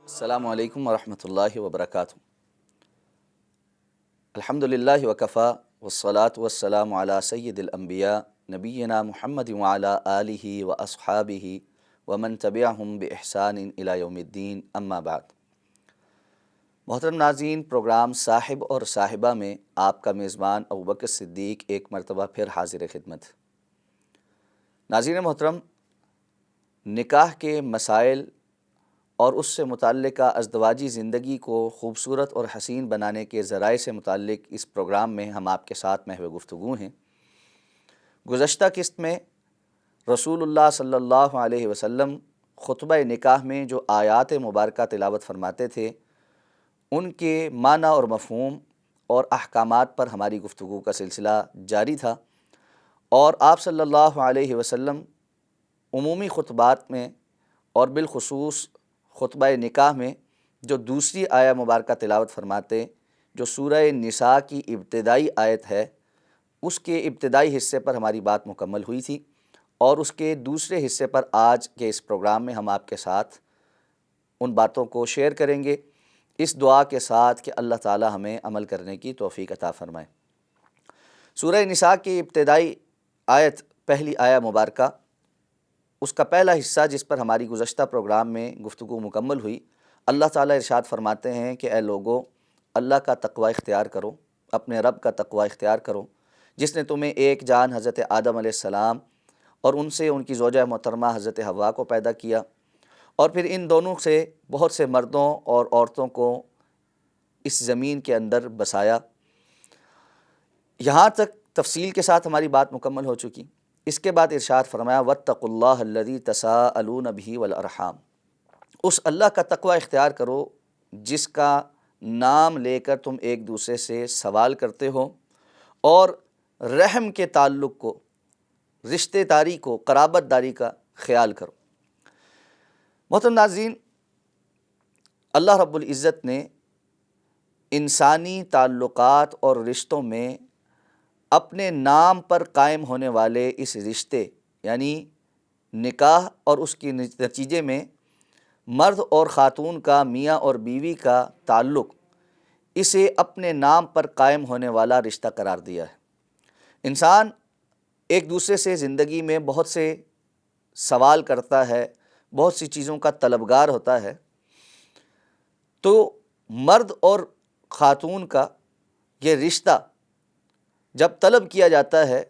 السلام علیکم ورحمۃ اللہ وبرکاتہ۔ الحمدللہ وکفا والصلاة والسلام علی سید الانبیاء نبینا محمد وعلی آلہ واصحابہ ومن تبعہم بإحسان الی یوم الدین، اما بعد۔ محترم ناظرین، پروگرام صاحب اور صاحبہ میں آپ کا میزبان ابوبکر صدیق ایک مرتبہ پھر حاضر خدمت۔ ناظرین محترم، نکاح کے مسائل اور اس سے متعلقہ ازدواجی زندگی کو خوبصورت اور حسین بنانے کے ذرائع سے متعلق اس پروگرام میں ہم آپ کے ساتھ محو گفتگو ہیں۔ گزشتہ قسط میں رسول اللہ صلی اللہ علیہ وسلم خطبہ نکاح میں جو آیات مبارکہ تلاوت فرماتے تھے، ان کے معنی اور مفہوم اور احکامات پر ہماری گفتگو کا سلسلہ جاری تھا، اور آپ صلی اللہ علیہ وسلم عمومی خطبات میں اور بالخصوص خطبہ نکاح میں جو دوسری آیہ مبارکہ تلاوت فرماتے، جو سورہ نساء کی ابتدائی آیت ہے، اس کے ابتدائی حصے پر ہماری بات مکمل ہوئی تھی، اور اس کے دوسرے حصے پر آج کے اس پروگرام میں ہم آپ کے ساتھ ان باتوں کو شیئر کریں گے، اس دعا کے ساتھ کہ اللہ تعالی ہمیں عمل کرنے کی توفیق عطا فرمائے۔ سورہ نساء کی ابتدائی آیت، پہلی آیہ مبارکہ، اس کا پہلا حصہ جس پر ہماری گزشتہ پروگرام میں گفتگو مکمل ہوئی، اللہ تعالیٰ ارشاد فرماتے ہیں کہ اے لوگو، اللہ کا تقوی اختیار کرو، اپنے رب کا تقوی اختیار کرو، جس نے تمہیں ایک جان حضرت آدم علیہ السلام اور ان سے ان کی زوجہ محترمہ حضرت حوا کو پیدا کیا، اور پھر ان دونوں سے بہت سے مردوں اور عورتوں کو اس زمین کے اندر بسایا۔ یہاں تک تفصیل کے ساتھ ہماری بات مکمل ہو چکی۔ اس کے بعد ارشاد فرمایا واتقوا اللہ الذی تساءلون بہ والارحام، اس اللہ کا تقوی اختیار کرو جس کا نام لے کر تم ایک دوسرے سے سوال کرتے ہو، اور رحم کے تعلق کو، رشتہ داری کو، قرابت داری کا خیال کرو۔ محترم ناظرین، اللہ رب العزت نے انسانی تعلقات اور رشتوں میں اپنے نام پر قائم ہونے والے اس رشتے یعنی نکاح اور اس کے نتیجے میں مرد اور خاتون کا، میاں اور بیوی کا تعلق، اسے اپنے نام پر قائم ہونے والا رشتہ قرار دیا ہے۔ انسان ایک دوسرے سے زندگی میں بہت سے سوال کرتا ہے، بہت سی چیزوں کا طلبگار ہوتا ہے، تو مرد اور خاتون کا یہ رشتہ جب طلب کیا جاتا ہے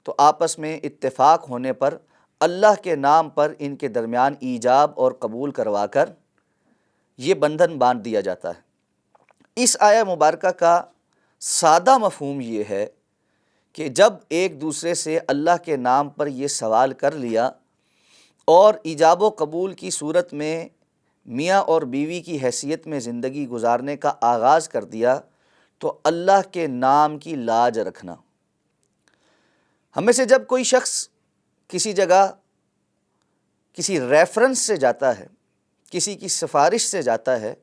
تو آپس میں اتفاق ہونے پر اللہ کے نام پر ان کے درمیان ایجاب اور قبول کروا کر یہ بندھن باندھ دیا جاتا ہے۔ اس آیہ مبارکہ کا سادہ مفہوم یہ ہے کہ جب ایک دوسرے سے اللہ کے نام پر یہ سوال کر لیا اور ایجاب و قبول کی صورت میں میاں اور بیوی کی حیثیت میں زندگی گزارنے کا آغاز کر دیا، تو اللہ کے نام کی لاج رکھنا۔ ہم میں سے جب کوئی شخص کسی جگہ کسی ریفرنس سے جاتا ہے، کسی کی سفارش سے جاتا ہے،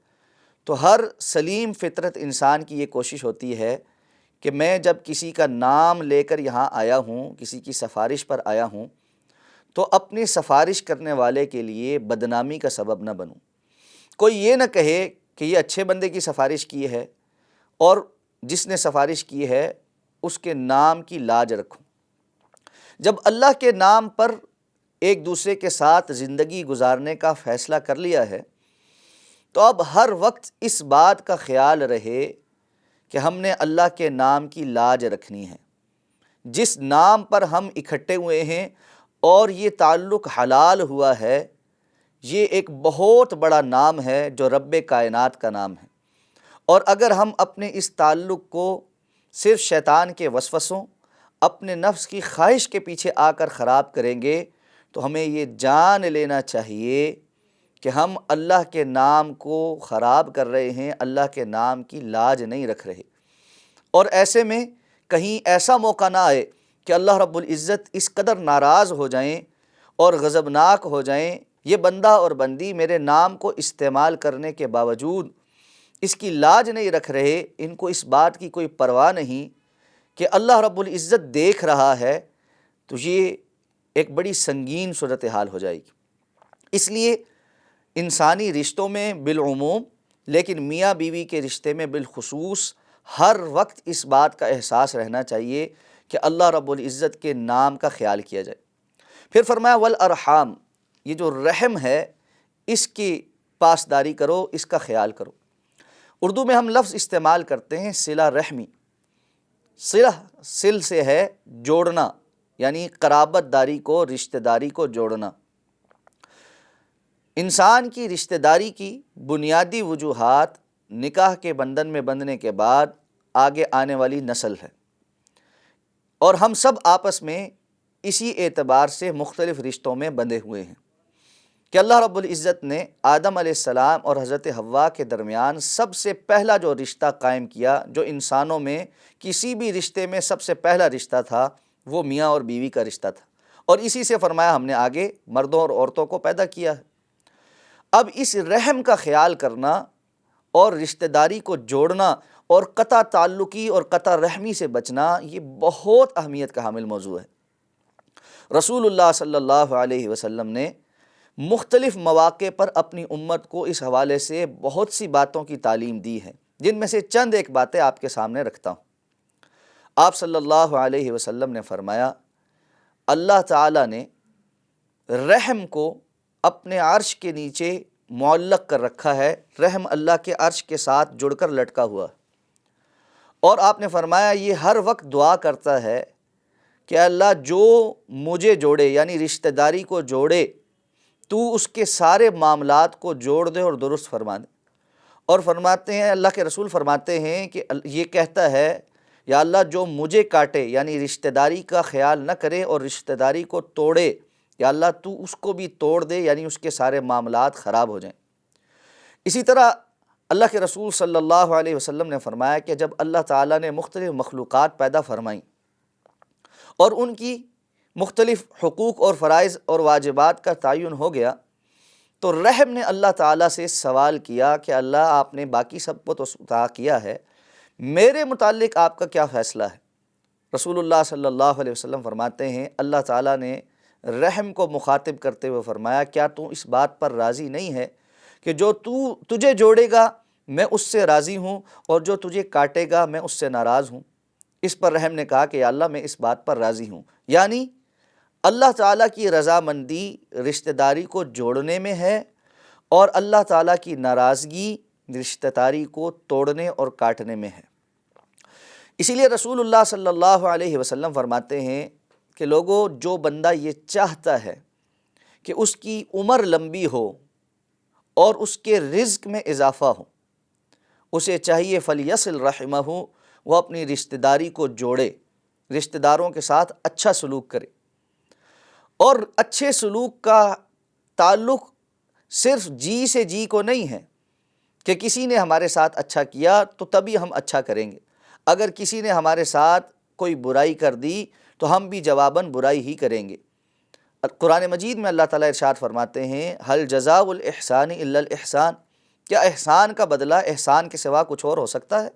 تو ہر سلیم فطرت انسان کی یہ کوشش ہوتی ہے کہ میں جب کسی کا نام لے کر یہاں آیا ہوں، کسی کی سفارش پر آیا ہوں، تو اپنی سفارش کرنے والے کے لیے بدنامی کا سبب نہ بنوں۔ کوئی یہ نہ کہے کہ یہ اچھے بندے کی سفارش کی ہے، اور جس نے سفارش کی ہے اس کے نام کی لاج رکھوں۔ جب اللہ کے نام پر ایک دوسرے کے ساتھ زندگی گزارنے کا فیصلہ کر لیا ہے، تو اب ہر وقت اس بات کا خیال رہے کہ ہم نے اللہ کے نام کی لاج رکھنی ہے۔ جس نام پر ہم اکٹھے ہوئے ہیں اور یہ تعلق حلال ہوا ہے، یہ ایک بہت بڑا نام ہے جو رب کائنات کا نام ہے، اور اگر ہم اپنے اس تعلق کو صرف شیطان کے وسوسوں، اپنے نفس کی خواہش کے پیچھے آ کر خراب کریں گے، تو ہمیں یہ جان لینا چاہیے کہ ہم اللہ کے نام کو خراب کر رہے ہیں، اللہ کے نام کی لاج نہیں رکھ رہے، اور ایسے میں کہیں ایسا موقع نہ آئے کہ اللہ رب العزت اس قدر ناراض ہو جائیں اور غضبناک ہو جائیں، یہ بندہ اور بندی میرے نام کو استعمال کرنے کے باوجود اس کی لاج نہیں رکھ رہے، ان کو اس بات کی کوئی پرواہ نہیں کہ اللہ رب العزت دیکھ رہا ہے، تو یہ ایک بڑی سنگین صورتحال ہو جائے گی۔ اس لیے انسانی رشتوں میں بالعموم، لیکن میاں بیوی کے رشتے میں بالخصوص ہر وقت اس بات کا احساس رہنا چاہیے کہ اللہ رب العزت کے نام کا خیال کیا جائے۔ پھر فرمایا والارحام، یہ جو رحم ہے اس کی پاسداری کرو، اس کا خیال کرو۔ اردو میں ہم لفظ استعمال کرتے ہیں صلہ رحمی۔ صلہ سل سے ہے جوڑنا، یعنی قرابت داری کو، رشتہ داری کو جوڑنا۔ انسان کی رشتہ داری کی بنیادی وجوہات نکاح کے بندھن میں بندھنے کے بعد آگے آنے والی نسل ہے، اور ہم سب آپس میں اسی اعتبار سے مختلف رشتوں میں بندھے ہوئے ہیں کہ اللہ رب العزت نے آدم علیہ السلام اور حضرت حوا کے درمیان سب سے پہلا جو رشتہ قائم کیا، جو انسانوں میں کسی بھی رشتے میں سب سے پہلا رشتہ تھا، وہ میاں اور بیوی کا رشتہ تھا، اور اسی سے فرمایا ہم نے آگے مردوں اور عورتوں کو پیدا کیا ہے۔ اب اس رحم کا خیال کرنا اور رشتہ داری کو جوڑنا اور قطع تعلقی اور قطع رحمی سے بچنا، یہ بہت اہمیت کا حامل موضوع ہے۔ رسول اللہ صلی اللہ علیہ وسلم نے مختلف مواقع پر اپنی امت کو اس حوالے سے بہت سی باتوں کی تعلیم دی ہے، جن میں سے چند ایک باتیں آپ کے سامنے رکھتا ہوں۔ آپ صلی اللہ علیہ وسلم نے فرمایا، اللہ تعالیٰ نے رحم کو اپنے عرش کے نیچے معلق کر رکھا ہے، رحم اللہ کے عرش کے ساتھ جڑ کر لٹکا ہوا، اور آپ نے فرمایا یہ ہر وقت دعا کرتا ہے کہ اللہ جو مجھے جوڑے، یعنی رشتہ داری کو جوڑے، تو اس کے سارے معاملات کو جوڑ دے اور درست فرما دے۔ اور فرماتے ہیں، اللہ کے رسول فرماتے ہیں کہ یہ کہتا ہے یا اللہ جو مجھے کاٹے، یعنی رشتہ داری کا خیال نہ کرے اور رشتہ داری کو توڑے، یا اللہ تو اس کو بھی توڑ دے، یعنی اس کے سارے معاملات خراب ہو جائیں۔ اسی طرح اللہ کے رسول صلی اللہ علیہ وسلم نے فرمایا کہ جب اللہ تعالیٰ نے مختلف مخلوقات پیدا فرمائیں اور ان کی مختلف حقوق اور فرائض اور واجبات کا تعین ہو گیا، تو رحم نے اللہ تعالیٰ سے سوال کیا کہ اللہ آپ نے باقی سب کو تو عطا کیا ہے، میرے متعلق آپ کا کیا فیصلہ ہے؟ رسول اللہ صلی اللہ علیہ وسلم فرماتے ہیں، اللہ تعالیٰ نے رحم کو مخاطب کرتے ہوئے فرمایا، کیا تو اس بات پر راضی نہیں ہے کہ جو تجھے جوڑے گا میں اس سے راضی ہوں، اور جو تجھے کاٹے گا میں اس سے ناراض ہوں؟ اس پر رحم نے کہا کہ یا اللہ میں اس بات پر راضی ہوں، یعنی اللہ تعالیٰ کی رضامندی رشتہ داری کو جوڑنے میں ہے، اور اللہ تعالیٰ کی ناراضگی رشتہ داری کو توڑنے اور کاٹنے میں ہے۔ اسی لیے رسول اللہ صلی اللہ علیہ وسلم فرماتے ہیں کہ لوگوں، جو بندہ یہ چاہتا ہے کہ اس کی عمر لمبی ہو اور اس کے رزق میں اضافہ ہو، اسے چاہیے فلیصل رحمہ، وہ اپنی رشتہ داری کو جوڑے، رشتہ داروں کے ساتھ اچھا سلوک کرے۔ اور اچھے سلوک کا تعلق صرف جی سے جی کو نہیں ہے کہ کسی نے ہمارے ساتھ اچھا کیا تو تبھی ہم اچھا کریں گے، اگر کسی نے ہمارے ساتھ کوئی برائی کر دی تو ہم بھی جواباً برائی ہی کریں گے۔ قرآن مجید میں اللہ تعالیٰ ارشاد فرماتے ہیں، هل جزاء الاحسان الا الاحسان، کیا احسان کا بدلہ احسان کے سوا کچھ اور ہو سکتا ہے؟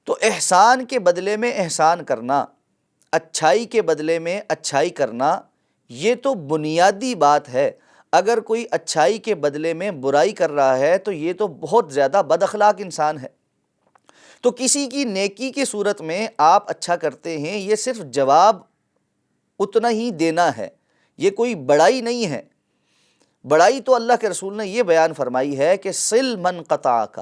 تو احسان کے بدلے میں احسان کرنا، اچھائی کے بدلے میں اچھائی کرنا، یہ تو بنیادی بات ہے۔ اگر کوئی اچھائی کے بدلے میں برائی کر رہا ہے تو یہ تو بہت زیادہ بد اخلاق انسان ہے۔ تو کسی کی نیکی کی صورت میں آپ اچھا کرتے ہیں، یہ صرف جواب اتنا ہی دینا ہے، یہ کوئی بڑائی نہیں ہے۔ بڑائی تو اللہ کے رسول نے یہ بیان فرمائی ہے کہ صل من قطعک،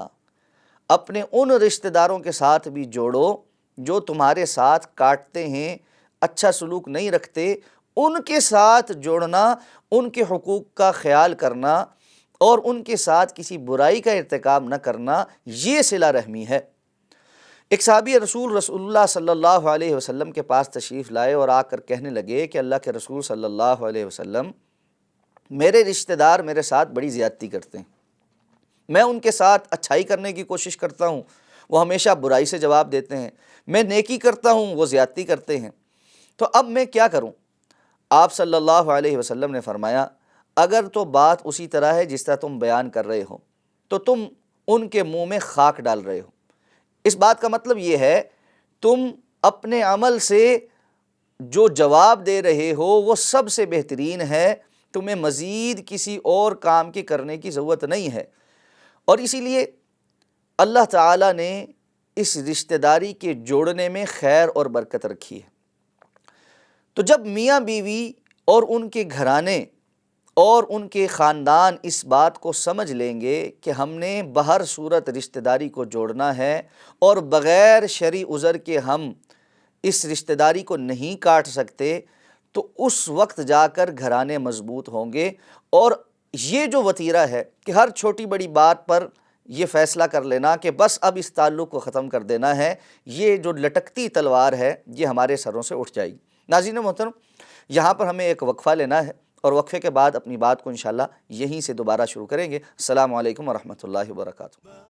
اپنے ان رشتہ داروں کے ساتھ بھی جوڑو جو تمہارے ساتھ کاٹتے ہیں، اچھا سلوک نہیں رکھتے، ان کے ساتھ جوڑنا، ان کے حقوق کا خیال کرنا اور ان کے ساتھ کسی برائی کا ارتکاب نہ کرنا، یہ صلہ رحمی ہے۔ ایک صحابی رسول اللہ صلی اللہ علیہ وسلم کے پاس تشریف لائے اور آ کر کہنے لگے کہ اللہ کے رسول صلی اللہ علیہ وسلم، میرے رشتہ دار میرے ساتھ بڑی زیادتی کرتے ہیں، میں ان کے ساتھ اچھائی کرنے کی کوشش کرتا ہوں، وہ ہمیشہ برائی سے جواب دیتے ہیں، میں نیکی کرتا ہوں، وہ زیادتی کرتے ہیں، تو اب میں کیا کروں؟ آپ صلی اللہ علیہ وسلم نے فرمایا، اگر تو بات اسی طرح ہے جس طرح تم بیان کر رہے ہو تو تم ان کے منہ میں خاک ڈال رہے ہو۔ اس بات کا مطلب یہ ہے تم اپنے عمل سے جو جواب دے رہے ہو وہ سب سے بہترین ہے تمہیں مزید کسی اور کام کے کرنے کی ضرورت نہیں ہے۔ اور اسی لیے اللہ تعالیٰ نے اس رشتہ داری کے جوڑنے میں خیر اور برکت رکھی ہے۔ تو جب میاں بیوی اور ان کے گھرانے اور ان کے خاندان اس بات کو سمجھ لیں گے کہ ہم نے بہر صورت رشتہ داری کو جوڑنا ہے اور بغیر شرعی عذر کے ہم اس رشتہ داری کو نہیں کاٹ سکتے، تو اس وقت جا کر گھرانے مضبوط ہوں گے۔ اور یہ جو وتیرہ ہے کہ ہر چھوٹی بڑی بات پر یہ فیصلہ کر لینا کہ بس اب اس تعلق کو ختم کر دینا ہے، یہ جو لٹکتی تلوار ہے یہ ہمارے سروں سے اٹھ جائے گی۔ ناظرین محترم، یہاں پر ہمیں ایک وقفہ لینا ہے اور وقفے کے بعد اپنی بات کو انشاءاللہ یہیں سے دوبارہ شروع کریں گے۔ السلام علیکم ورحمۃ اللہ وبرکاتہ۔